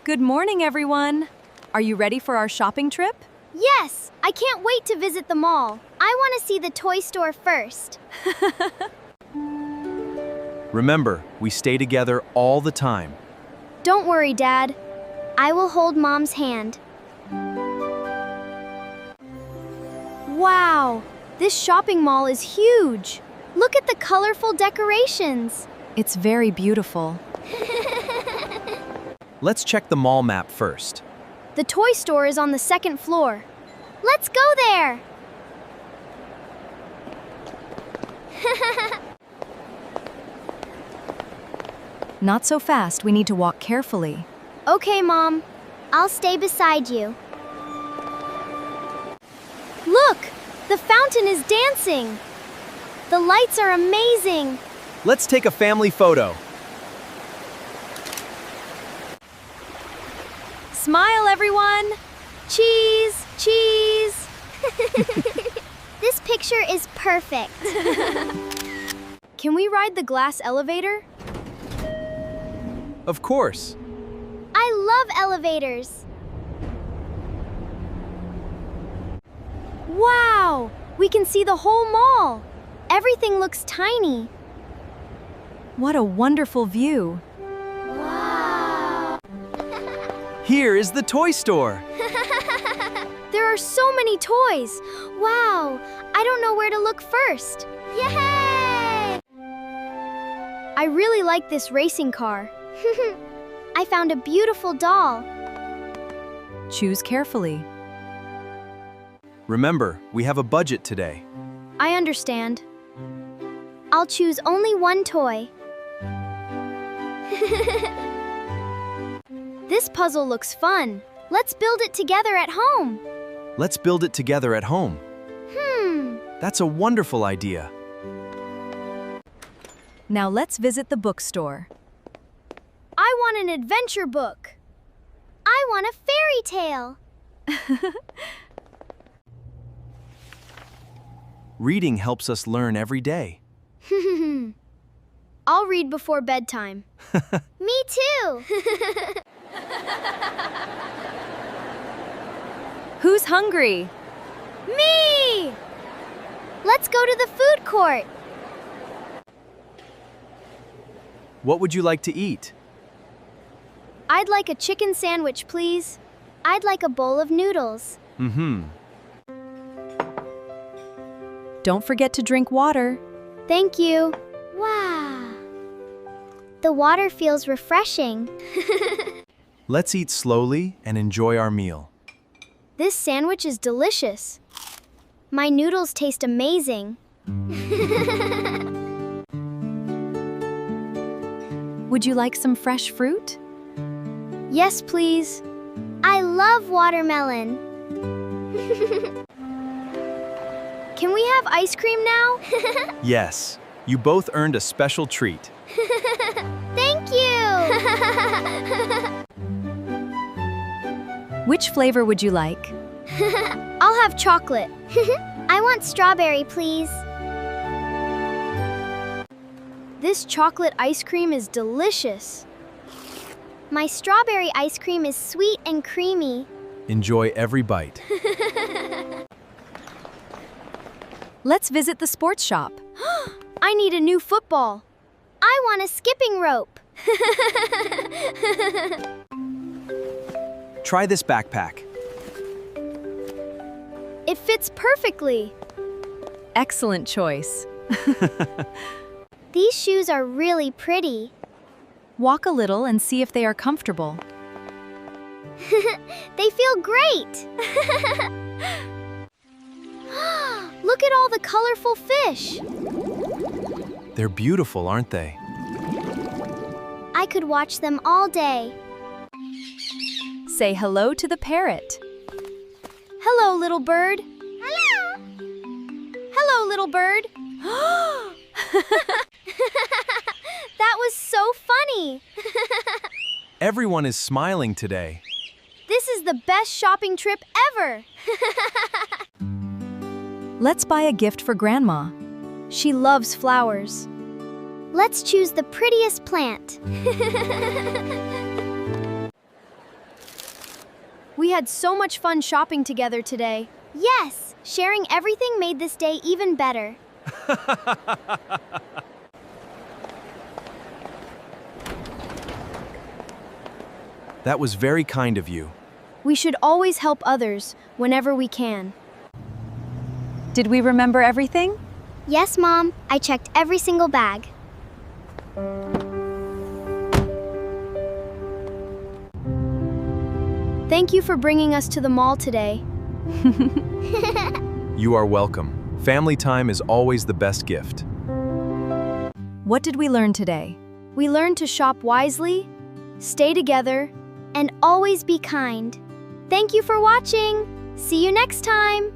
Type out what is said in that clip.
Good morning, everyone. Are you ready for our shopping trip? Yes, I can't wait to visit the mall. I want to see the toy store first. Remember, we stay together all the time. Don't worry, Dad. I will hold Mom's hand. Wow, this shopping mall is huge. Look at the colorful decorations. It's very beautiful. Let's check the mall map first. The toy store is on the second floor. Let's go there. Not so fast, we need to walk carefully. Okay, Mom. I'll stay beside you. Look, the fountain is dancing. The lights are amazing. Let's take a family photo. Smile, everyone! Cheese, cheese. This picture is perfect. Can we ride the glass elevator? Of course. I love elevators. Wow! We can see the whole mall. Everything looks tiny. What a wonderful view. Wow. Here is the toy store. There are so many toys. Wow, I don't know where to look first. Yay! I really like this racing car. I found a beautiful doll. Choose carefully. Remember, we have a budget today. I understand. I'll choose only one toy. This puzzle looks fun. Let's build it together at home. Let's build it together at home. That's a wonderful idea. Now let's visit the bookstore. I want an adventure book. I want a fairy tale. Reading helps us learn every day. I'll read before bedtime. Me too. Who's hungry? Me! Let's go to the food court. What would you like to eat? I'd like a chicken sandwich, please. I'd like a bowl of noodles. Don't forget to drink water. Thank you. Wow. The water feels refreshing. Let's eat slowly and enjoy our meal. This sandwich is delicious. My noodles taste amazing. Would you like some fresh fruit? Yes, please. I love watermelon. Can we have ice cream now? Yes, you both earned a special treat. Thank you. Which flavor would you like? I'll have chocolate. I want strawberry, please. This chocolate ice cream is delicious. My strawberry ice cream is sweet and creamy. Enjoy every bite. Let's visit the sports shop. I need a new football. I want a skipping rope. Try this backpack. It fits perfectly. Excellent choice. These shoes are really pretty. Walk a little and see if they are comfortable. They feel great. Look at all the colorful fish. They're beautiful, aren't they? I could watch them all day. Say hello to the parrot. Hello, little bird. Hello. Hello, little bird. That was so funny. Everyone is smiling today. This is the best shopping trip ever. Let's buy a gift for Grandma. She loves flowers. Let's choose the prettiest plant. We had so much fun shopping together today. Yes, sharing everything made this day even better. That was very kind of you. We should always help others whenever we can. Did we remember everything? Yes, Mom, I checked every single bag. Thank you for bringing us to the mall today. You are welcome. Family time is always the best gift. What did we learn today? We learned to shop wisely, stay together, And always be kind. Thank you for watching. See you next time.